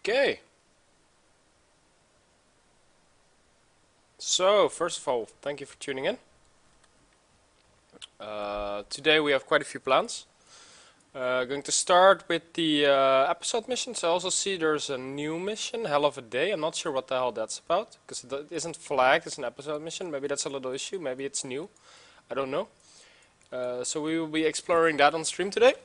Okay, so first of all, thank you for tuning in. Today we have quite a few plans. Going to start with the episode missions. I also see there's a new mission, Hell of a Day. I'm not sure what the hell that's about, because it isn't flagged as an episode mission. Maybe that's a little issue, maybe it's new. I don't know. So we will be exploring that on stream today.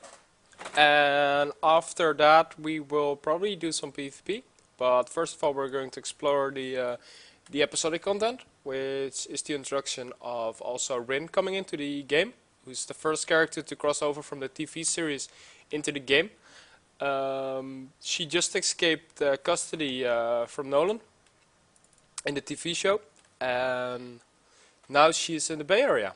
And after that we will probably do some PvP. But first of all we're going to explore the episodic content, which is the introduction of also Rin coming into the game, who's the first character to cross over from the TV series into the game. She just escaped custody from Nolan in the TV show, and now she's in the Bay Area.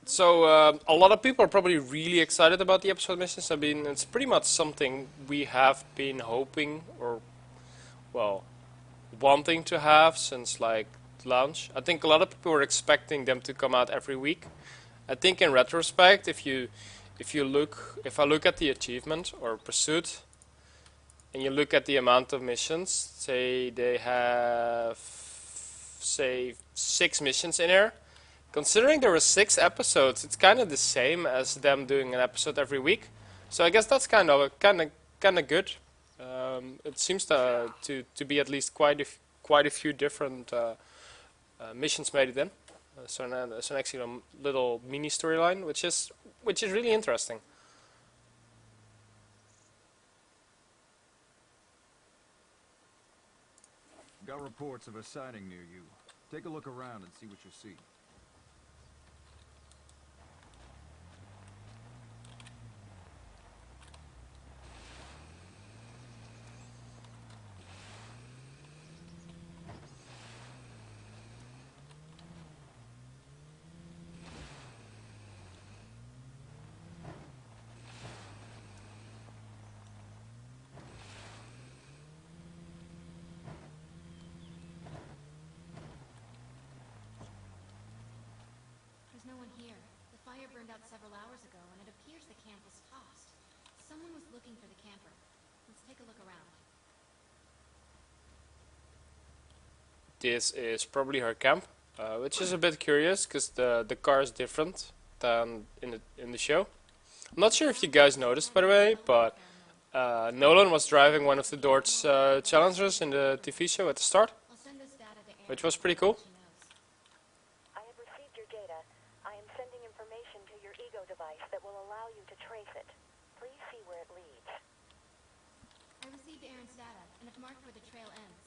So a lot of people are probably really excited about the episode missions. I mean, it's pretty much something we have been hoping, or well, wanting to have since like launch. I think a lot of people were expecting them to come out every week. I think in retrospect, if I look at the achievement or pursuit, and you look at the amount of missions, say they have say 6 missions in here. Considering there were 6 episodes, it's kind of the same as them doing an episode every week. So I guess that's kind of good. It seems to be at least quite a few different missions made it in. So it's an actually little mini storyline, which is really interesting. Got reports of a sighting near you. Take a look around and see what you see. There's no one here. The fire burned out several hours ago, and it appears the camp was tossed. Someone was looking for the camper. Let's take a look around. This is probably her camp, which is a bit curious because the car is different than in the show. I'm not sure if you guys noticed, by the way, but Nolan was driving one of the Dodge Challengers in the TV show at the start, I'll send this data to Aaron. which was pretty cool. She knows. I have received your data. I am sending information to your ego device that will allow you to trace it. Please see where it leads. I received Aaron's data, and have marked where the trail ends.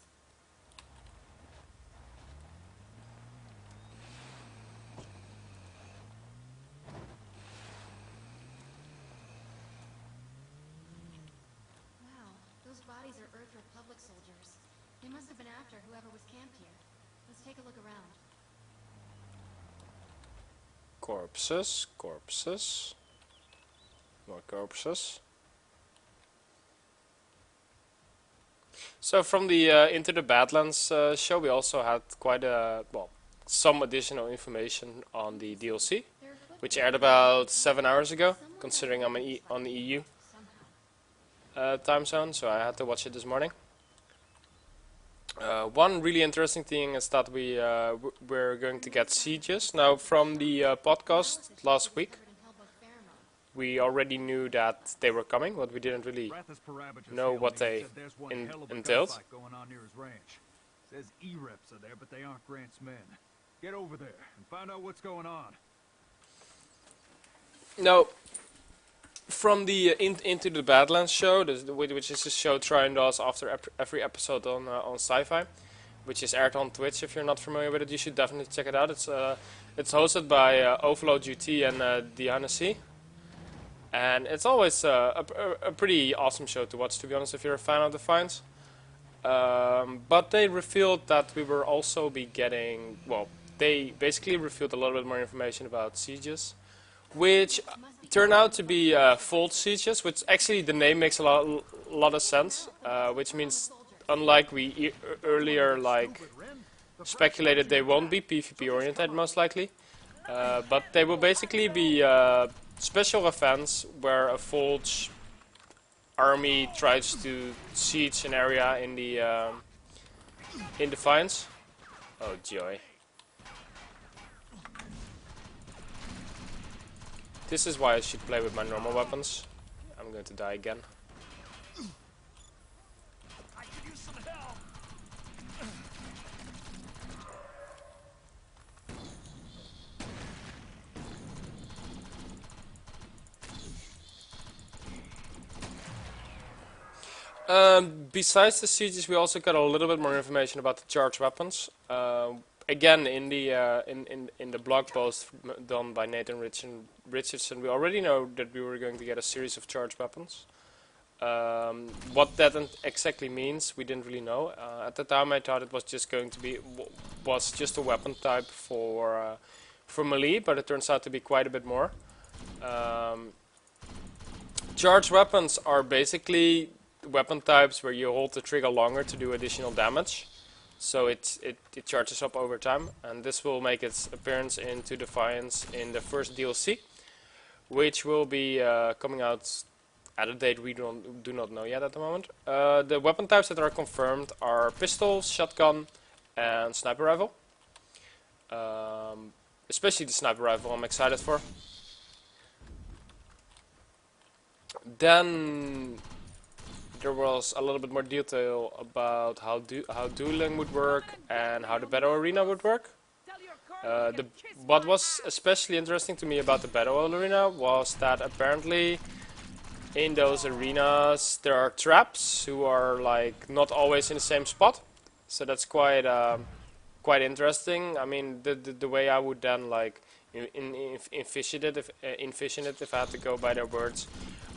Wow, those bodies are Earth Republic soldiers. They must have been after whoever was camped here. Let's take a look around. Corpses, corpses, more corpses. So from the Into the Badlands show, we also had some additional information on the DLC, They're equipped which with aired about 7 hours ago, considering I'm on the EU somehow. time zone, so I had to watch it this morning. One really interesting thing is that we're going to get sieges. Now, from the podcast last week, Covered in hellbug pheromone. we already knew that they were coming, but we didn't really know what they entailed. Going on near his ranch. Says E-reps are there, but they aren't Grant's men. Get over there and find out what's going on. Now, from the Into the Badlands show, which is a show Tryon does after every episode on Sci-Fi, which is aired on Twitch. If you're not familiar with it, you should definitely check it out. It's hosted by Overload GT and Defiance-Central. And it's always a pretty awesome show to watch, to be honest, if you're a fan of Defiance. But they revealed that we will also be getting, well, they basically revealed a little bit more information about sieges, which turn out to be false sieges, which actually the name makes a lot of sense, which means unlike we earlier like speculated, they won't be PvP oriented most likely, but they will basically be special events where a Volge army tries to siege an area in Defiance. Oh joy. This is why I should play with my normal weapons. I'm going to die again. Besides the sieges, we also got a little bit more information about the charged weapons. Again, in the blog post done by Nathan Richardson, we already know that we were going to get a series of charged weapons. What that exactly means, we didn't really know. At the time, I thought it was just going to be just a weapon type for melee, but it turns out to be quite a bit more. Charged weapons are basically weapon types where you hold the trigger longer to do additional damage, so it charges up over time, and this will make its appearance into Defiance in the first DLC, which will be coming out at a date we do not know yet at the moment. The weapon types that are confirmed are pistol, shotgun, and sniper rifle. Especially the sniper rifle I'm excited for. Then there was a little bit more detail about how dueling would work and how the battle arena would work. What was especially interesting to me about the battle arena was that apparently in those arenas there are traps who are like not always in the same spot. So that's quite interesting. I mean, the way I would then like envision it if I had to go by their words,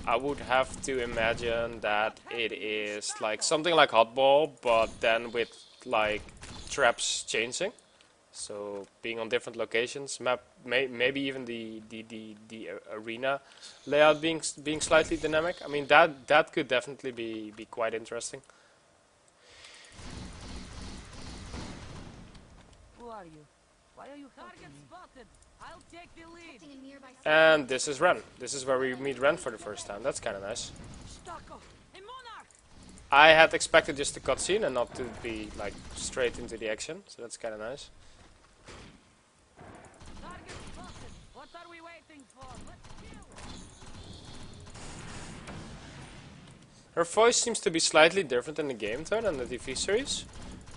I would have to imagine that it is like something like Hotball, but then with like traps changing. So being on different locations, maybe even the arena layout being slightly dynamic. I mean that could definitely be quite interesting. Who are you? Why are you target spotted? I'll take the lead. Detecting a nearby And this is Ren. This is where we meet Ren for the first time. That's kind of nice. Stocko, a monarch. I had expected just a cutscene and not to be like straight into the action, so that's kind of nice. Target spotted. What are we waiting for? Let's kill. Her voice seems to be slightly different in the game tone than the TV series.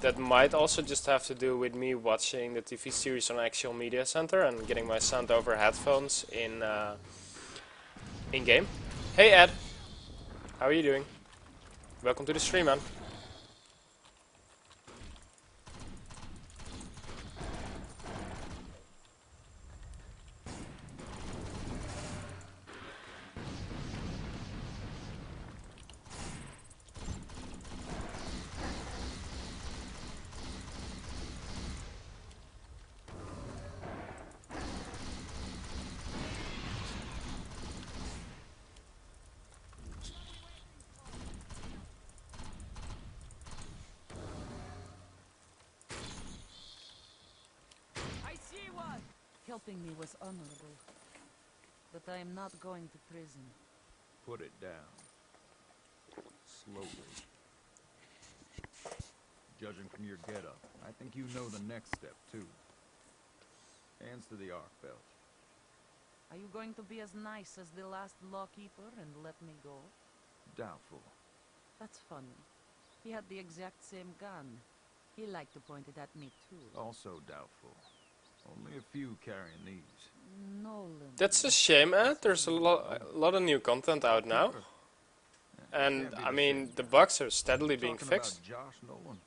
That might also just have to do with me watching the TV series on Actual Media Center and getting my sound over headphones in game. Hey Ed, how are you doing? Welcome to the stream, man. I see one. Helping me was honorable, but I am not going to prison. Put it down. Slowly. Judging from your getup, I think you know the next step, too. Hands to the arc belt. Are you going to be as nice as the last lawkeeper and let me go? Doubtful. That's funny. He had the exact same gun. He liked to point it at me too. Also doubtful. Only a few carrying these. Nolan. That's a shame, Ed. There's a lot of new content out now. And, Can't be I the mean, same the guy. bugs are steadily being Talking fixed. about Josh Nolan.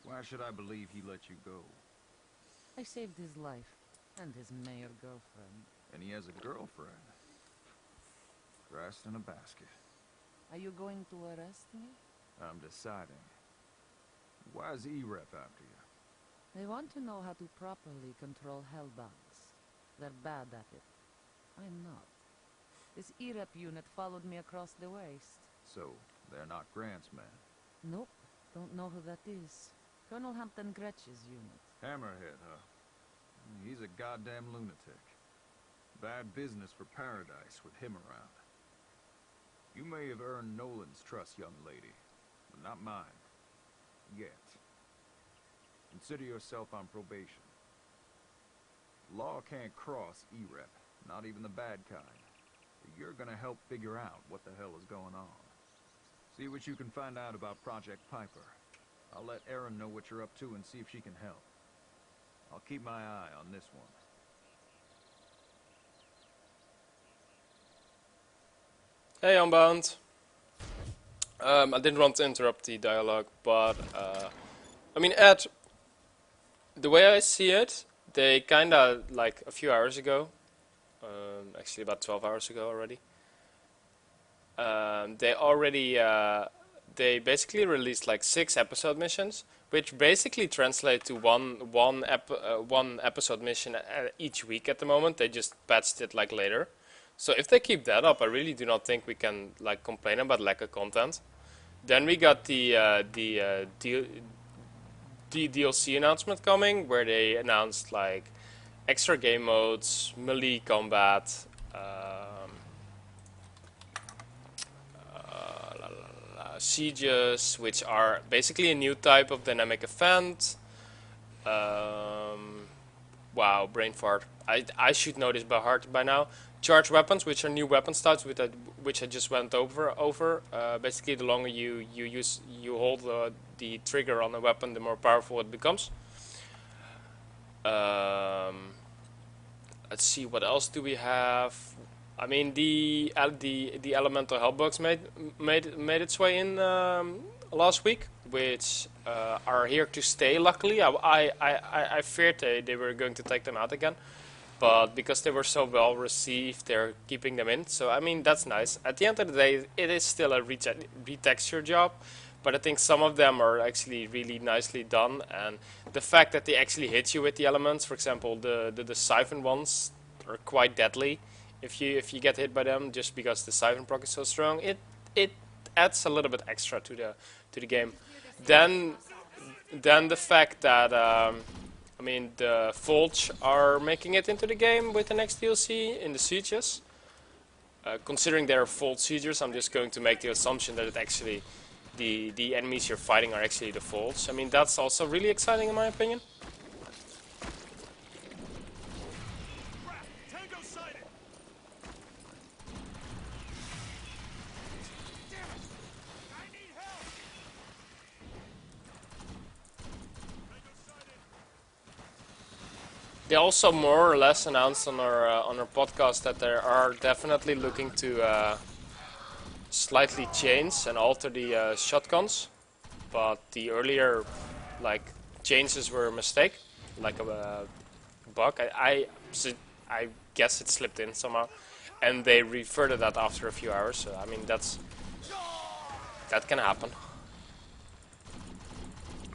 Why should I believe he let you go? I saved his life and his mayor girlfriend. And he has a girlfriend. Grass in a basket. Are you going to arrest me? I'm deciding. Why is E-Rep after you? They want to know how to properly control hellbugs. They're bad at it. I'm not. This E-Rep unit followed me across the waste. So, They're not Grant's men. Nope, don't know who that is. Colonel Hampton Gretsch's unit. Hammerhead, huh? He's a goddamn lunatic. Bad business for Paradise with him around. You may have earned Nolan's trust, young lady, but not mine. Yet. Consider yourself on probation. Law can't cross EREP, not even the bad kind. But you're gonna help figure out what the hell is going on. See what you can find out about Project Piper. I'll let Erin know what you're up to and see if she can help. I'll keep my eye on this one. Hey, Unbound. I didn't want to interrupt the dialogue, but I mean, Ed, the way I see it, they kinda like a few hours ago, actually about 12 hours ago already. They basically released like 6 episode missions, which basically translate to one episode mission each week at the moment. They just patched it like later. So if they keep that up, I really do not think we can like complain about lack of content. Then we got the DLC announcement coming, where they announced like extra game modes, melee combat, sieges, which are basically a new type of dynamic event. Wow, brain fart. I should know this by heart by now. Charged weapons, which are new weapon types, which I just went over. Basically, the longer you hold the trigger on a weapon, the more powerful it becomes. Let's see, what else do we have? I mean, the elemental hell bugs made its way in last week, which are here to stay. Luckily, I feared they were going to take them out again, but because they were so well received, they're keeping them in. So I mean, that's nice. At the end of the day, it is still a retexture job, but I think some of them are actually really nicely done, and the fact that they actually hit you with the elements, for example, the siphon ones are quite deadly. If you get hit by them, just because the siphon proc is so strong, it adds a little bit extra to the game. Then the fact that I mean, the Volge are making it into the game with the next DLC in the sieges. Considering they're Volge siegers, I'm just going to make the assumption that it actually the enemies you're fighting are actually the Volge. I mean, that's also really exciting in my opinion. They also more or less announced on our podcast that they are definitely looking to slightly change and alter the shotguns, but the earlier like changes were a mistake, like a bug. I guess it slipped in somehow, and they reverted that after a few hours. So I mean, that can happen.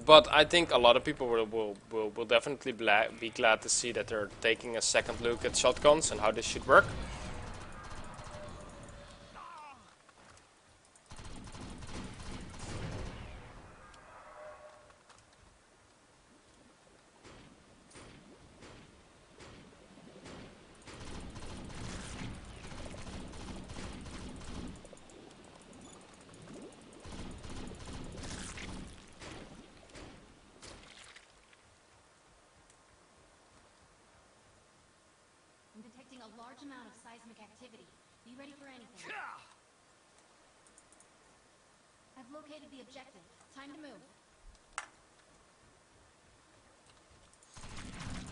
But I think a lot of people will definitely be glad to see that they're taking a second look at shotguns and how this should work. I'm detecting a large amount of seismic activity. Be ready for anything. I've located the objective. Time to move.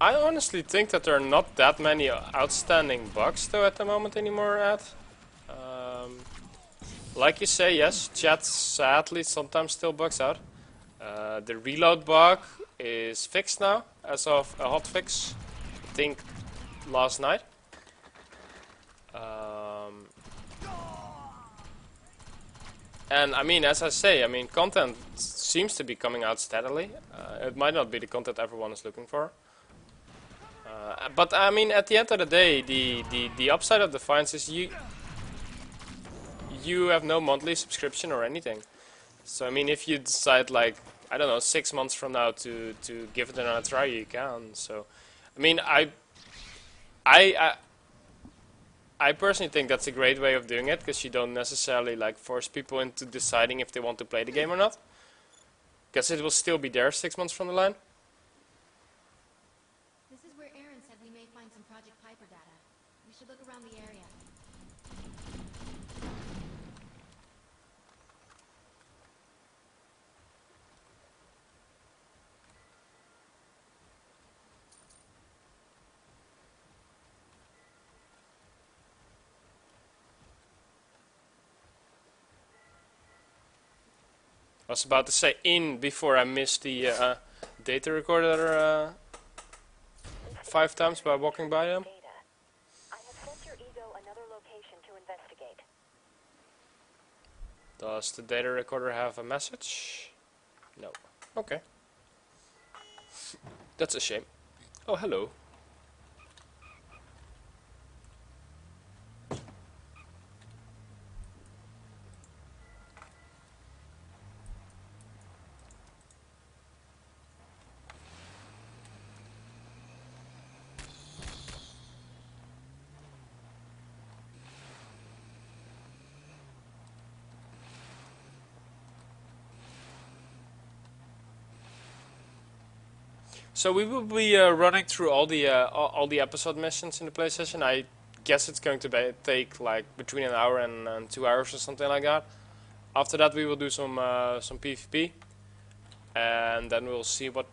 I honestly think that there are not that many outstanding bugs though at the moment anymore, Ed. Like you say, yes, chat sadly sometimes still bugs out. The reload bug is fixed now, as of a hotfix, I think last night. And I mean, as I say, I mean, content seems to be coming out steadily. It might not be the content everyone is looking for. But I mean, at the end of the day, the upside of Defiance is you have no monthly subscription or anything. So I mean, if you decide like, I don't know, 6 months from now to give it another try, you can. So I mean, I I, I personally think that's a great way of doing it, because you don't necessarily like force people into deciding if they want to play the game or not, because it will still be there 6 months from the line. This is where Aaron said we may find some Project Piper data. We should look around the area. I was about to say in before I missed the data recorder 5 times by walking by them. Data. I have sent your ego another location to investigate. Does the data recorder have a message? No. Okay. That's a shame. Oh, hello. So we will be running through all the episode missions in the PlayStation. I guess it's going to take like between an hour and 2 hours or something like that. After that, we will do some PvP, and then we'll see what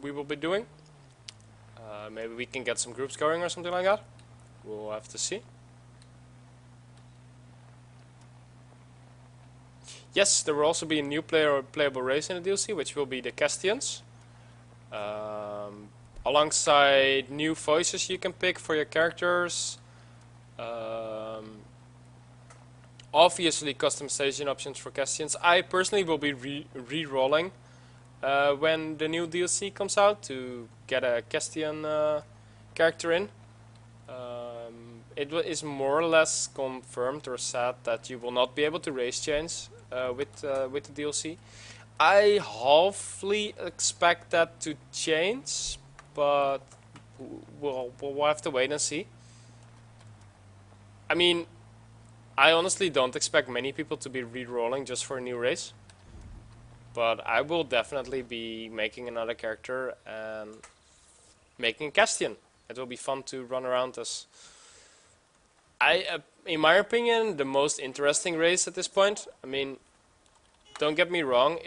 we will be doing. Maybe we can get some groups going or something like that. We'll have to see. Yes, there will also be a new playable race in the DLC, which will be the Castians. Alongside new voices you can pick for your characters. Obviously customization options for Castians. I personally will be re-rolling when the new DLC comes out to get a Castian character in. It is more or less confirmed or said that you will not be able to race change with the DLC. I halfly expect that to change, but we'll have to wait and see. I mean, I honestly don't expect many people to be re-rolling just for a new race, but I will definitely be making another character and making a Castian. It will be fun to run around as, in my opinion, the most interesting race at this point. I mean, don't get me wrong,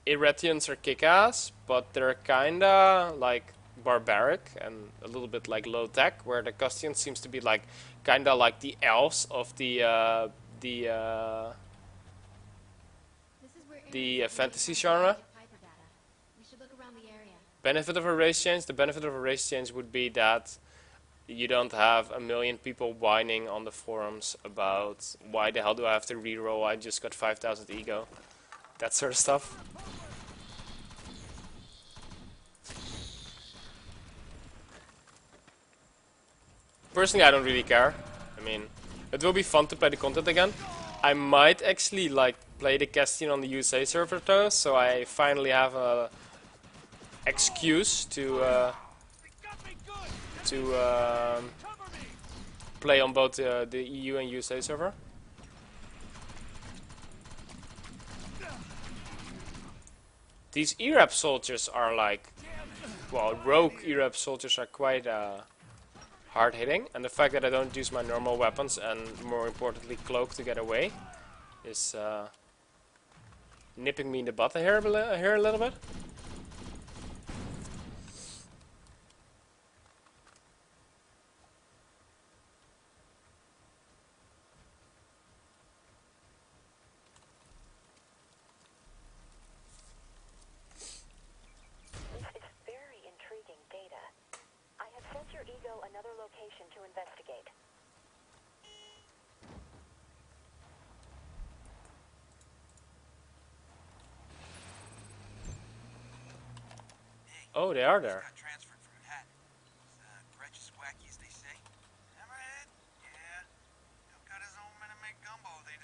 Iretians are kick-ass, but they're kinda like barbaric and a little bit like low-tech, where the Castian seems to be like kinda like the elves of the This is where Aaron said we may fantasy find some genre. Project Piper data. We should look around the area. Benefit of a race change. The benefit of a race change would be that you don't have a million people whining on the forums about why the hell do I have to reroll, I just got 5,000 ego. That sort of stuff. Personally, I don't really care. I mean, it will be fun to play the content again. I might actually like play the Castian on the USA server though, so I finally have a excuse to play on both the EU and USA server. These ERAP soldiers are like, well, rogue ERAP soldiers are quite hard hitting, and the fact that I don't use my normal weapons and more importantly cloak to get away is nipping me in the butt here a little bit. This is very intriguing data. I have sent your ego another location to investigate. Oh, they are there. Got transferred from Manhattan. Gretchen's wacky as they say. Hammerhead? Yeah. He'll got his own Minute Maid gumbo there.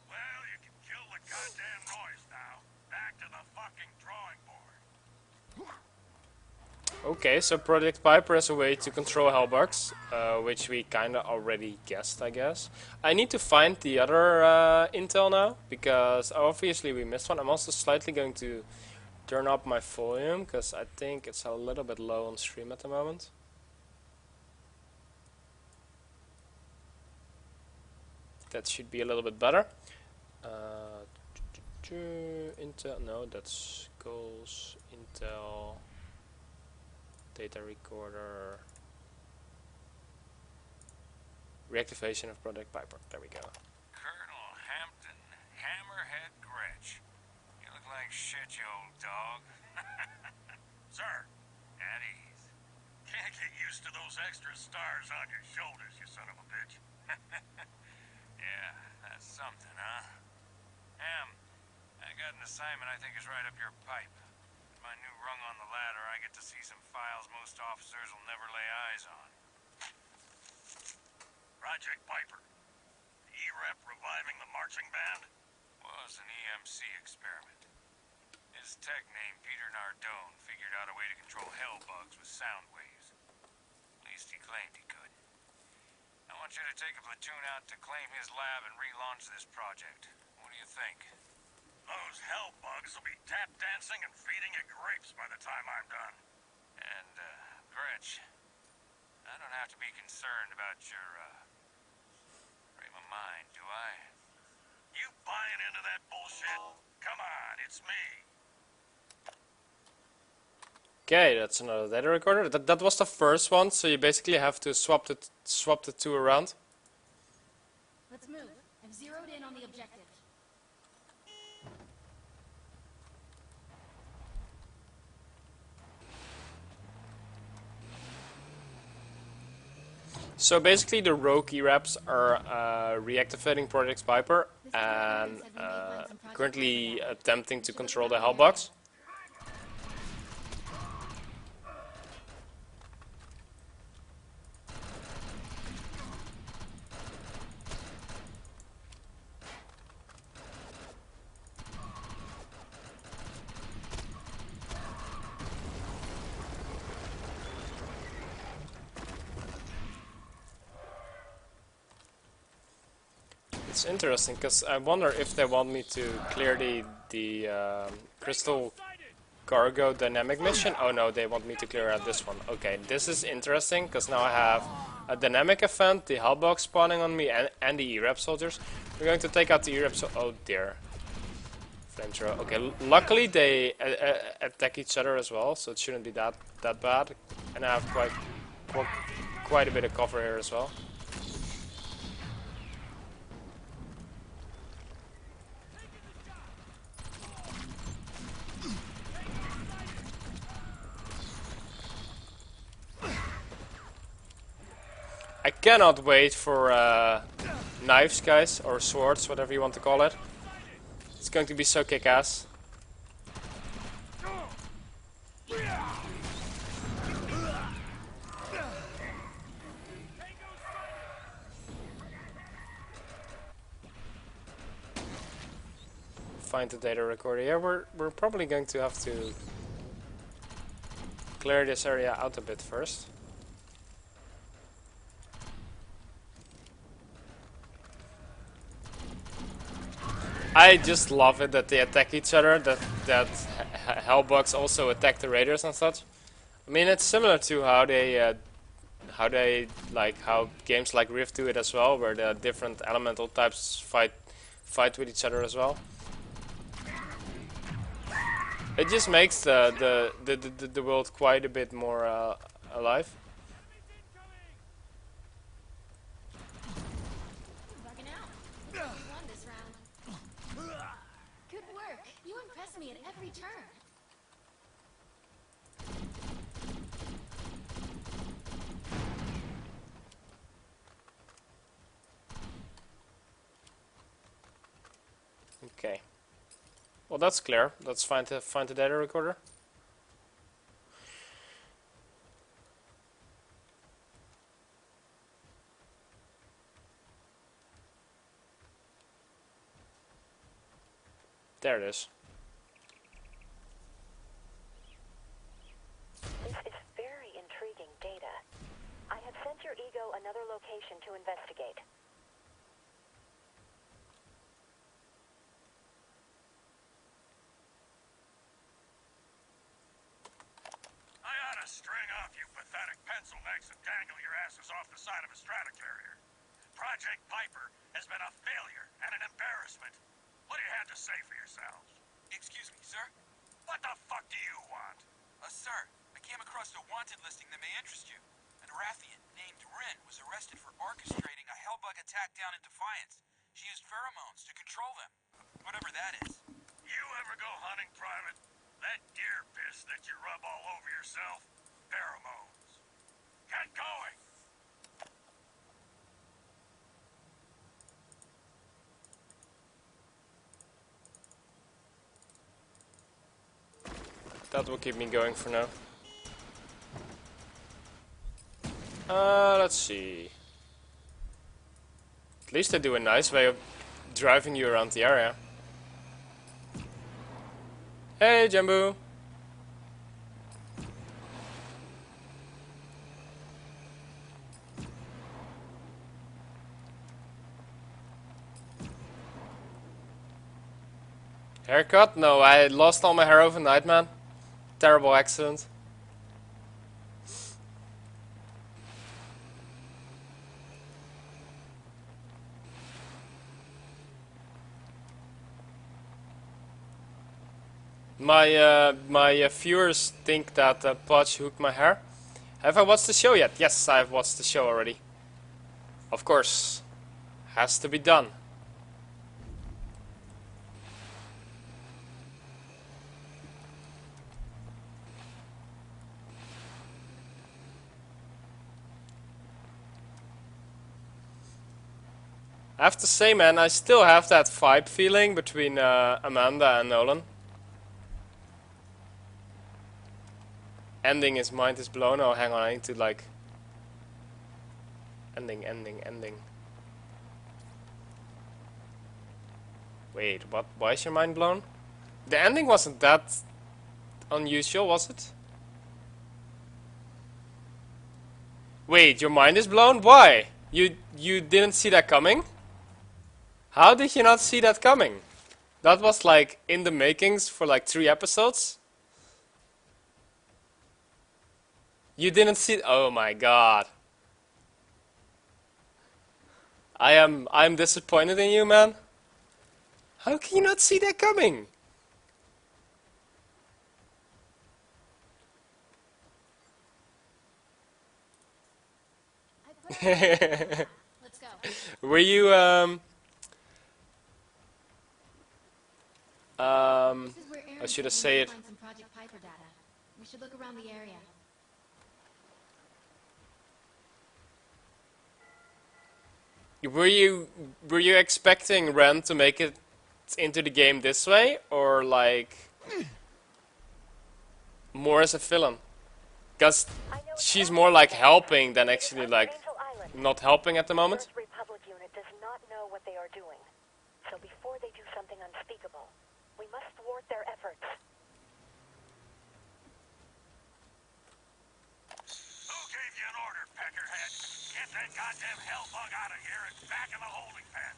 Well, you can kill the goddamn noise now. Back to the fucking drawing board. Okay, so Project Piper is a way to control hellbugs, which we kinda already guessed, I guess. I need to find the other intel now, because obviously we missed one. I'm also slightly going to turn up my volume, because I think it's a little bit low on stream at the moment. That should be a little bit better. Intel, no, that's goals, Intel, data recorder, reactivation of Project Piper. There we go. Colonel Hampton, Hammerhead Gretch. You look like shit, you old dog. Sir, at ease. Can't get used to those extra stars on your shoulders, you son of a bitch. Yeah, that's something, huh? Ham, I got an assignment I think is right up your pipe. With my new rung on the ladder, I get to see some files most officers will never lay eyes on. Project Piper. The E-Rep reviving the marching band? Was an EMC experiment. His tech named Peter Nardone figured out a way to control hell bugs with sound waves. At least he claimed he could. I want you to take a platoon out to claim his lab and relaunch this project. What do you think? Those hell bugs will be tap dancing and feeding you grapes by the time I'm done. And, Gretch, I don't have to be concerned about your, frame of mind, do I? You buying into that bullshit? Come on, it's me. Okay, that's another data recorder. That was the first one, so you basically have to swap the two around. Let's move. I've zeroed in on the objective. So basically the rogue E-Raps are reactivating Project Piper and currently attempting to control the hellbugs. It's interesting because I wonder if they want me to clear the crystal cargo dynamic mission. Oh no, they want me to clear out this one. Okay, this is interesting because now I have a dynamic event, the hellbug spawning on me, and the E-Rep soldiers. We're going to take out the E-Rep. Oh dear, flamethrower. Okay, luckily they attack each other as well, so it shouldn't be that bad. And I have quite a bit of cover here as well. I cannot wait for knives, guys, or swords, whatever you want to call it. It's going to be so kick-ass. Find the data recorder. Yeah, we're probably going to have to clear this area out a bit first. I just love it that they attack each other, that hellbugs also attack the raiders and such. I mean, it's similar to how games like Rift do it as well, where the different elemental types fight with each other as well. It just makes the world quite a bit more alive. Bugging out. You won this round. Good work. You impress me at every turn. Okay. Well, that's clear. Let's find the data recorder. There it is. This is very intriguing data. I have sent your ego another location to investigate. I ought to string off you pathetic pencil necks and dangle your asses off the side of a strata carrier. Project Piper has been a failure and an embarrassment. What do you have to say for yourselves? Excuse me, sir? What the fuck do you want? Sir, I came across a wanted listing that may interest you. An Rathian named Rin was arrested for orchestrating a hellbug attack down in Defiance. She used pheromones to control them. Whatever that is. You ever go hunting, Private? That deer piss that you rub all over yourself? Pheromones. Get going! That will keep me going for now. Let's see. At least they do a nice way of driving you around the area. Hey, Jambu! Haircut? No, I lost all my hair overnight, man. Terrible accident. My viewers think that Podge hooked my hair. Have I watched the show yet? Yes, I have watched the show already. Of course. Has to be done. I have to say, man, I still have that vibe feeling between Amanda and Nolan. Ending, his mind is blown. Oh, hang on, I need to like... Ending. Wait, what? Why is your mind blown? The ending wasn't that unusual, was it? Wait, your mind is blown? Why? You didn't see that coming? How did you not see that coming? That was like in the makings for like 3 episodes. You didn't see... Oh my god. I'm disappointed in you, man. How can you not see that coming? Let's go. Were you This is where Aaron I should have said said we it. might find some Project Piper data. We should look around the area. Were you expecting Ren to make it into the game this way, or like more as a villain? Because she's more like helping than actually like not helping at the moment. Earth Republic unit does not know what they are doing. So before they do something unspeakable, we must thwart their efforts. Who gave you an order, Peckerhead? Get that goddamn hellbug out of here and back in the holding pen.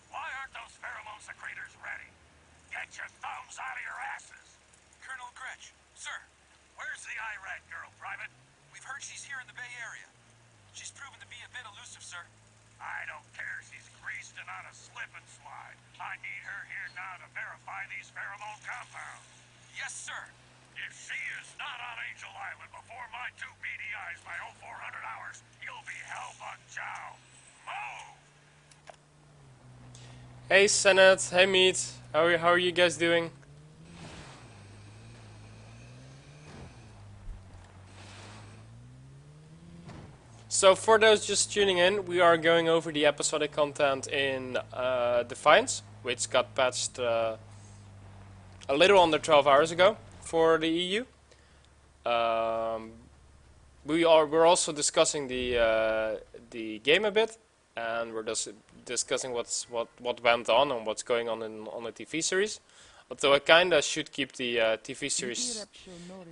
Why aren't those pheromone secretors ready? Get your thumbs out of your asses. Colonel Gretsch, sir, Where's the Iraq girl, Private? we've heard she's here in the Bay Area. She's proven to be a bit elusive, sir. I don't care. She's greased and on a slip and slide. I need her here now to verify these pheromone compounds. Yes, sir. If she is not on Angel Island before my 2 BDIs by 0400 hours, you'll be hellbug chow. Move! Hey Senate, hey Meat, how are you guys doing? So for those just tuning in, we are going over the episodic content in Defiance, which got patched a little under 12 hours ago for the EU. We're also discussing the game a bit. and we're just discussing what went on and what's going on on the TV series. Although I kinda should keep the TV series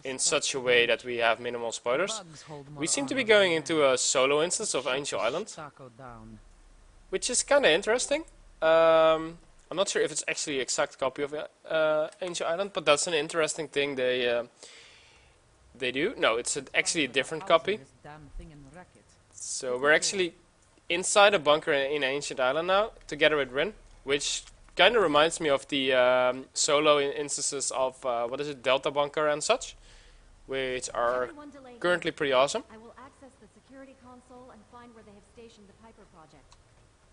in such a way that we have minimal spoilers. We seem to be going into a solo instance of Angel Island, which is kinda interesting. I'm not sure if it's actually an exact copy of Angel Island, but that's an interesting thing they do. No, it's actually a different copy. So we're actually inside a bunker in Ancient Island now, together with Rin, which kind of reminds me of the solo instances of, what is it, Delta Bunker and such, which are currently pretty awesome. I will access the security console and find where they have stationed the Piper project.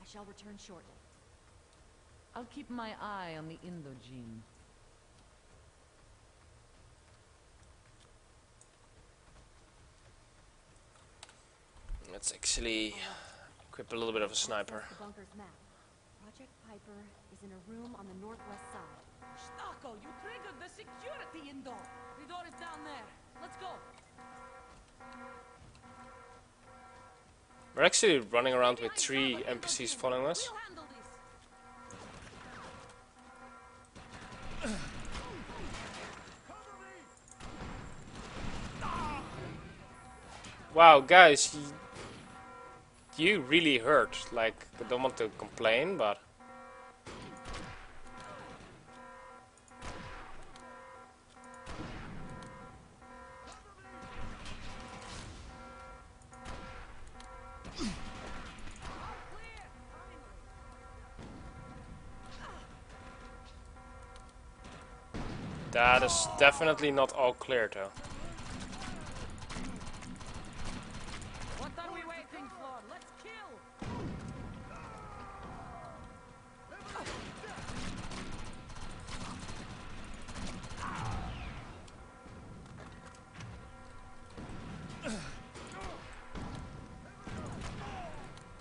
I shall return shortly. I'll keep my eye on the Indogene. Let's actually equip a little bit of a sniper. The bunker's map. Project Piper is in a room on the northwest side. Stocko, you triggered the security Indo. The door is down there. Let's go. We're actually running around with 3 NPCs following us. We'll handle this. Wow, guys, you really hurt. Like, I don't want to complain, but that is definitely not all clear, though. What are we waiting for? Let's kill.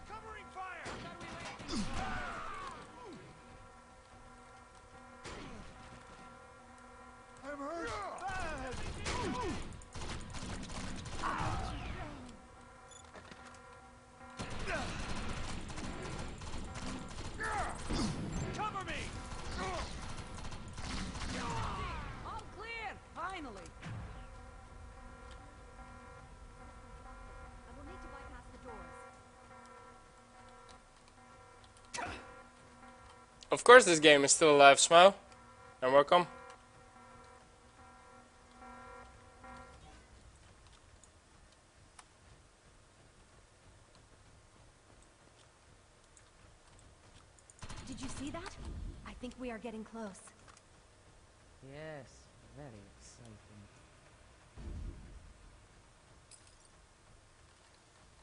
Covering fire! I'm hurt bad! Cover me! All clear. Finally. I will need to bypass the doors. Of course this game is still alive, Smile. And welcome. Did you see that? I think we are getting close. Yes, very exciting.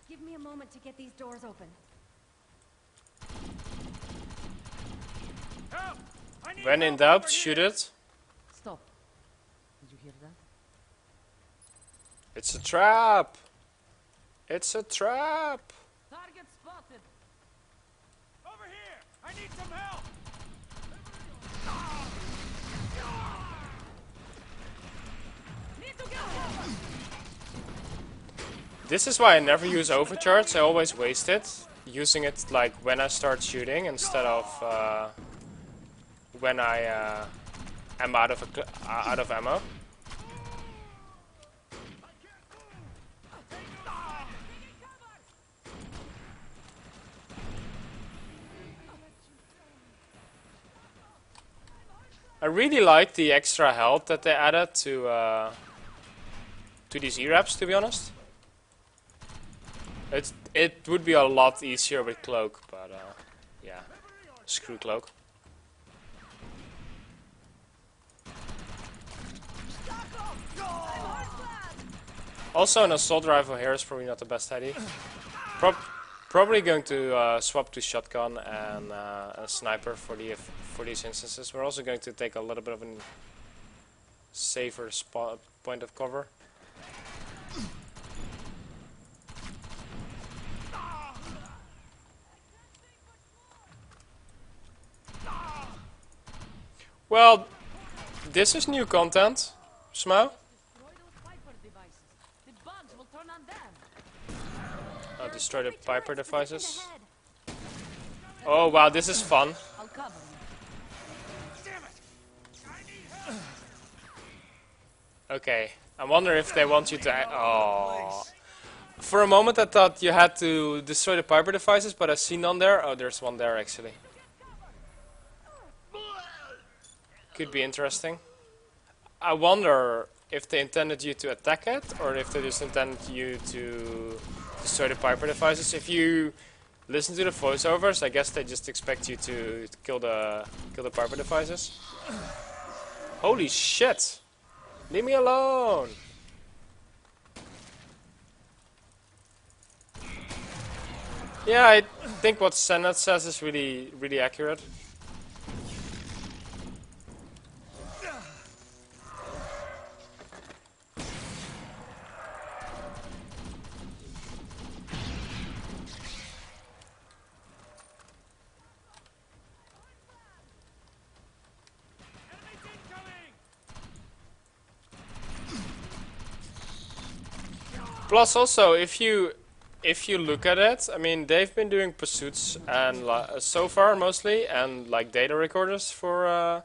Give me a moment to get these doors open. Help! I need When in help doubt, over shoot here. it. Stop. Did you hear that? It's a trap. It's a trap. Target spotted. Over here! I need some help! Need to get cover. This is why I never use overcharge. I always waste it, using it like when I start shooting instead of when I am out of ammo. I really like the extra health that they added to these E-Raps, to be honest. It would be a lot easier with Cloak, but yeah, screw Cloak. Also, an assault rifle here is probably not the best idea. Probably going to swap to shotgun and a sniper for these instances. We're also going to take a little bit of a safer point of cover. Well, this is new content, Smile. Destroy those Piper devices. The bugs will turn on them. Destroy the Piper devices. Oh wow, this is fun. I'll cover you. Okay, I wonder if they want you to. Oh. For a moment I thought you had to destroy the Piper devices, but I see none there. Oh, there's one there actually. Could be interesting. I wonder if they intended you to attack it, or if they just intended you to destroy the Piper devices. If you listen to the voiceovers, I guess they just expect you to kill the Piper devices. Holy shit! Leave me alone! Yeah, I think what Senat says is really accurate. Plus, also, if you look at it, I mean, they've been doing pursuits and so far mostly, and like data recorders for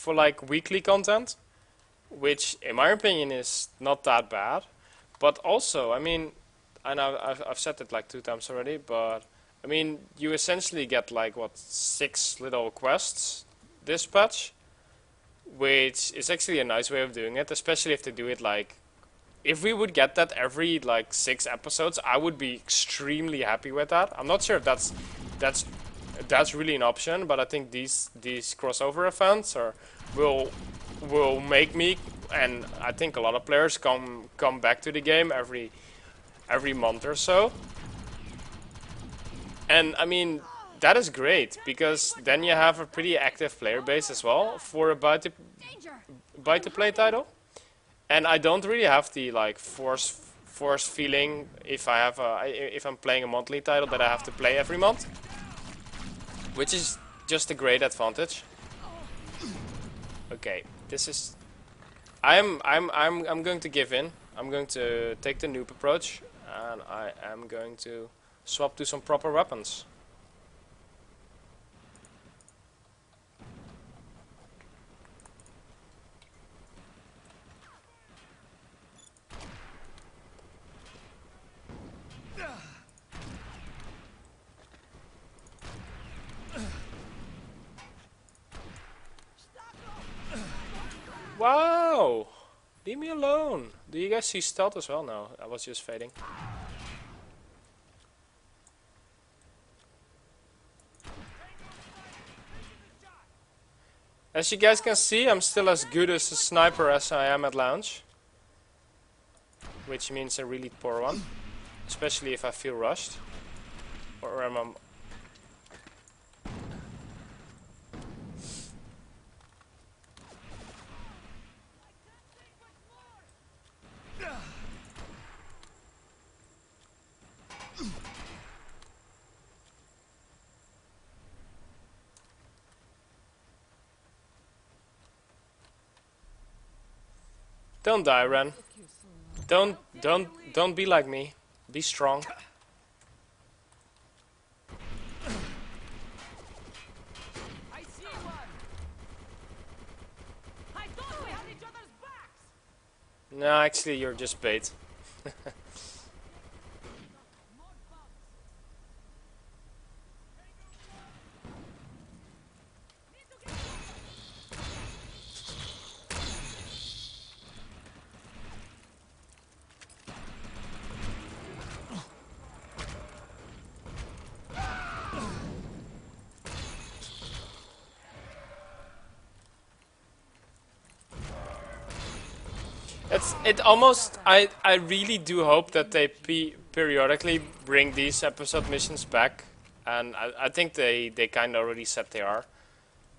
like weekly content, which in my opinion is not that bad. But also, I mean, I know I've said it like 2 times already, but I mean, you essentially get like what 6 little quests this patch, which is actually a nice way of doing it, especially if they do it like. If we would get that every like 6 episodes, I would be extremely happy with that. I'm not sure if that's really an option, but I think these crossover events will make me, and I think a lot of players come back to the game every month or so. And I mean, that is great because then you have a pretty active player base as well for a buy to play title. And I don't really have the like force feeling if I'm playing a monthly title that I have to play every month, which is just a great advantage. Okay, this is. I'm going to give in. I'm going to take the noob approach, and I am going to swap to some proper weapons. Wow! Leave me alone. Do you guys see stealth as well? No, I was just fading. As you guys can see, I'm still as good as a sniper as I am at launch. Which means a really poor one. Especially if I feel rushed. Or am I... Don't die, Ren. Don't be like me. Be strong. I see one. I thought we had each other's backs. No, actually, you're just bait. It almost. I really do hope that they periodically bring these episode missions back, and I think they kind of already said they are.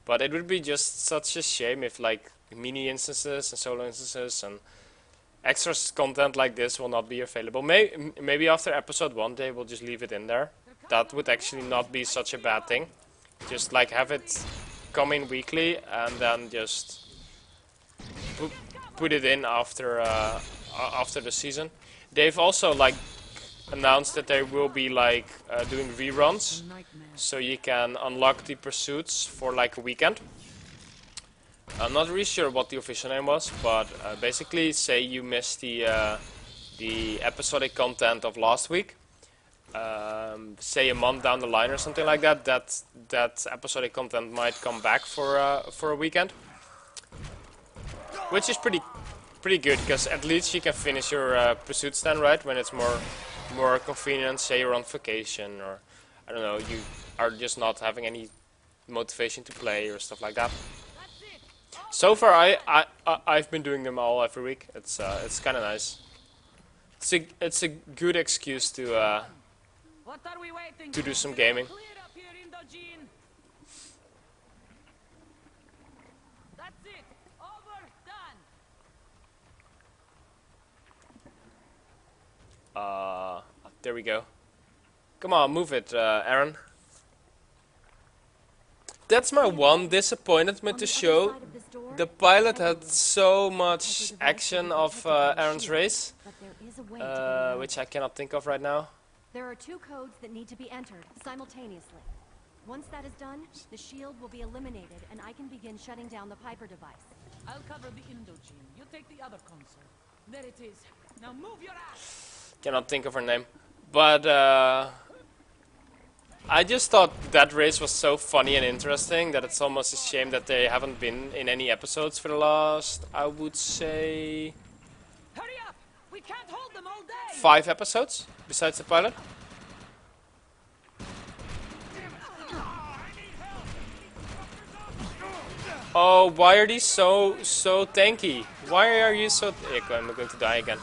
But it would be just such a shame if like mini instances and solo instances and extra content like this will not be available. Maybe after episode 1 they will just leave it in there. That would actually not be such a bad thing. Just like have it come in weekly and then just put it in after the season. They've also like announced that they will be like doing reruns, Nightmare. so you can unlock the pursuits for like a weekend. I'm not really sure what the official name was, but basically, say you missed the episodic content of last week, say a month down the line or something like that. That episodic content might come back for a weekend, which is pretty good because at least you can finish your pursuits then, right? When it's more convenient. Say you're on vacation or I don't know, you are just not having any motivation to play or stuff like that. So far, I've been doing them all every week. It's kind of nice. It's a good excuse to What are we waiting do for? some gaming. Clear up here, Indogene. That's it. Over. Done. There we go. Come on, move it, Aaron. That's my one disappointment with the show. The pilot had so much action of Aaron's race, But there is a way to get it out. which I cannot think of right now. There are 2 codes that need to be entered simultaneously. Once that is done, the shield will be eliminated and I can begin shutting down the Piper device. I'll cover the Indogene. You take the other console. There it is. Now move your ass. Cannot think of her name. But I just thought that race was so funny and interesting that it's almost a shame that they haven't been in any episodes for the last, I would say, Hurry up! We can't hold them all day. 5 episodes besides the pilot. Oh, why are these so tanky? Why are you so? I'm going to die again.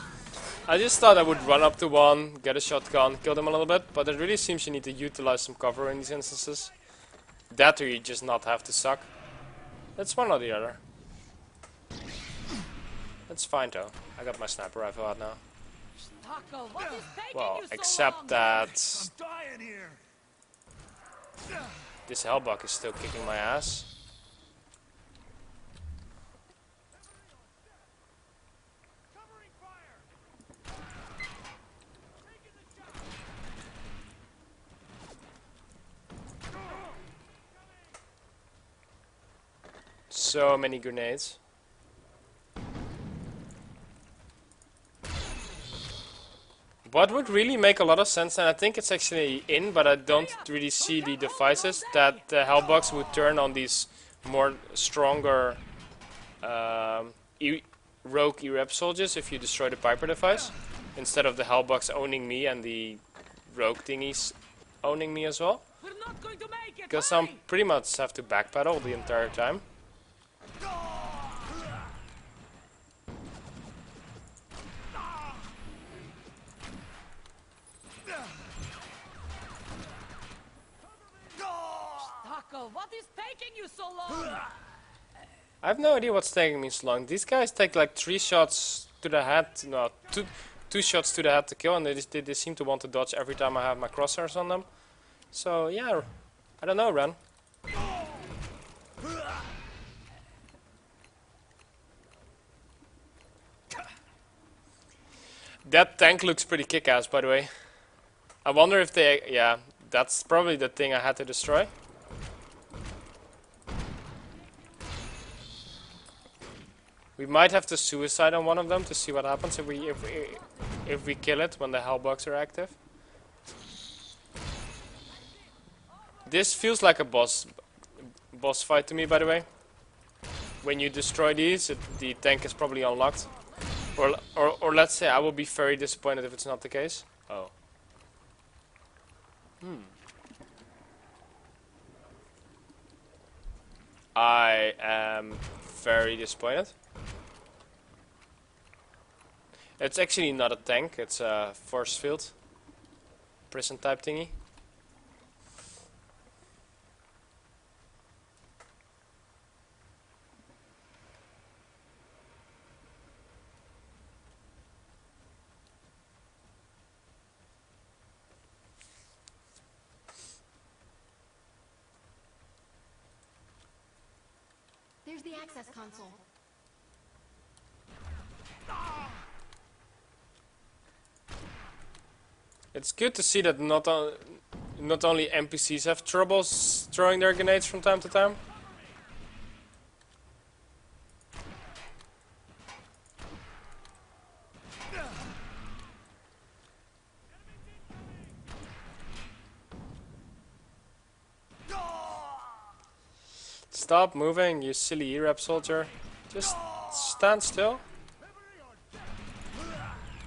I just thought I would run up to one, get a shotgun, kill them a little bit, but it really seems you need to utilize some cover in these instances. That or you just not have to suck. That's one or the other. That's fine though. I got my sniper rifle out now. Taco, what is taking Well, you so except long? that Dying here. this hellbug is still kicking my ass. So many grenades. What would really make a lot of sense, and I think it's actually in, but I don't really see the devices, that the hellbugs would turn on these more stronger rogue E-Rep soldiers if you destroy the Piper device, instead of the hellbugs owning me and the rogue thingies owning me as well. We're not going to make it. Because I'm pretty much have to backpedal the entire time. Taco, what is taking you so long? I have no idea what's taking me so long. These guys take like 3 shots to the head, no, two shots to the head to kill, and they seem to want to dodge every time I have my crosshairs on them. So yeah, I don't know, Ren. That tank looks pretty kick-ass, by the way. I wonder if they, yeah, that's probably the thing I had to destroy. We might have to suicide on one of them to see what happens if we kill it when the hellbugs are active. This feels like a boss fight to me, by the way. When you destroy these, the tank is probably unlocked. Or let's say I will be very disappointed if it's not the case. Oh. I am very disappointed. It's actually not a tank, it's a force field. Prison type thingy. There's the access console. It's good to see that not only NPCs have troubles throwing their grenades from time to time. Stop moving, you silly E-Rep soldier. Just stand still.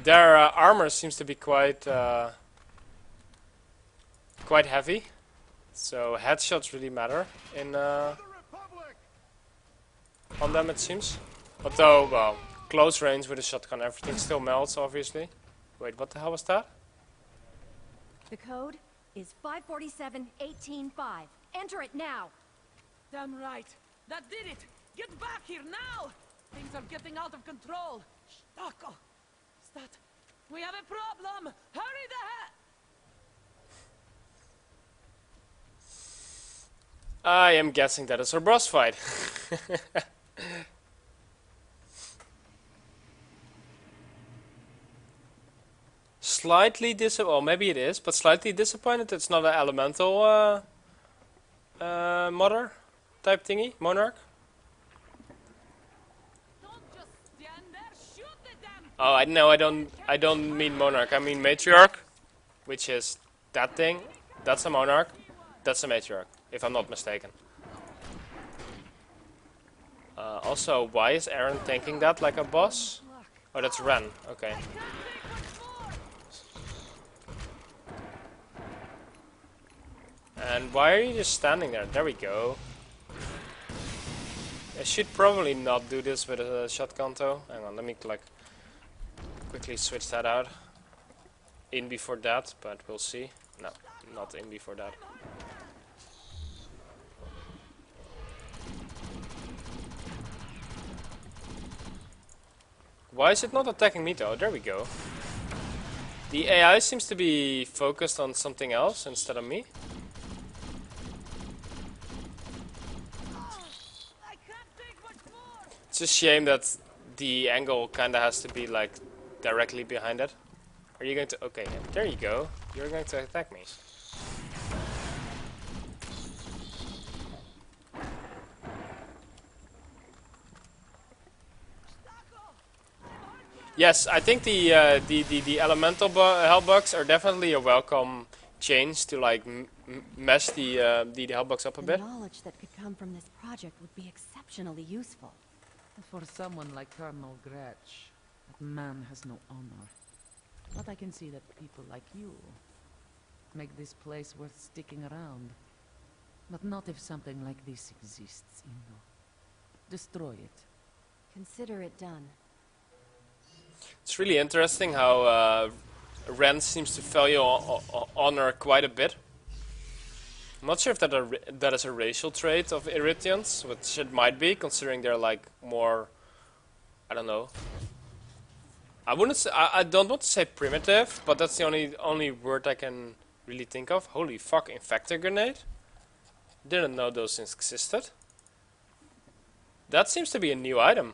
Their armor seems to be quite heavy, so headshots really matter in on them, it seems. Although, well, close range with a shotgun, everything still melts, obviously. Wait, what the hell was that? The code is 547-18-5. Enter it now. Damn right. That did it. Get back here now. Things are getting out of control. Stocko. Stat. We have a problem. Hurry the heck. I am guessing that is our boss fight. Slightly well, maybe it is, but slightly disappointed it's not an elemental mother type thingy, monarch. Don't just stand there. Shoot the damn. Oh, I don't mean monarch. I mean matriarch, which is that thing. That's a monarch. That's a matriarch, if I'm not mistaken. Also, why is Aaron tanking that like a boss? Oh, that's Ren. Okay. And why are you just standing there? There we go. I should probably not do this with a shotgun though. Hang on, let me like quickly switch that out. In before that, but we'll see. No, not in before that. Why is it not attacking me though? There we go. The AI seems to be focused on something else instead of me. It's a shame that the angle kinda has to be like directly behind it. Are you going to... Okay, there you go. You're going to attack me. Yes, I think the elemental hellbugs are definitely a welcome change to like mesh the hellbugs up a bit. The knowledge that could come from this project would be exceptionally useful. For someone like Colonel Gretsch, that man has no honor. But I can see that people like you make this place worth sticking around. But not if something like this exists, you know. Destroy it. Consider it done. It's really interesting how Ren seems to value honor quite a bit. I'm not sure if that is a racial trait of Eritreans, which it might be, considering they're like more, I don't know. I wouldn't say, I don't want to say primitive, but that's the only word I can really think of. Holy fuck, infector grenade? Didn't know those things existed. That seems to be a new item.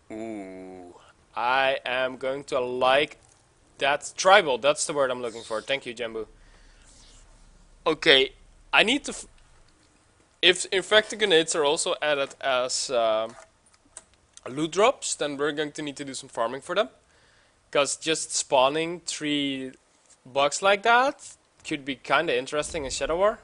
Ooh, I am going to like that. Tribal, that's the word I'm looking for. Thank you, Jambu. Okay, I need to... If infected grenades are also added as loot drops, then we're going to need to do some farming for them. Because just spawning 3 bugs like that could be kinda interesting in Shadow War.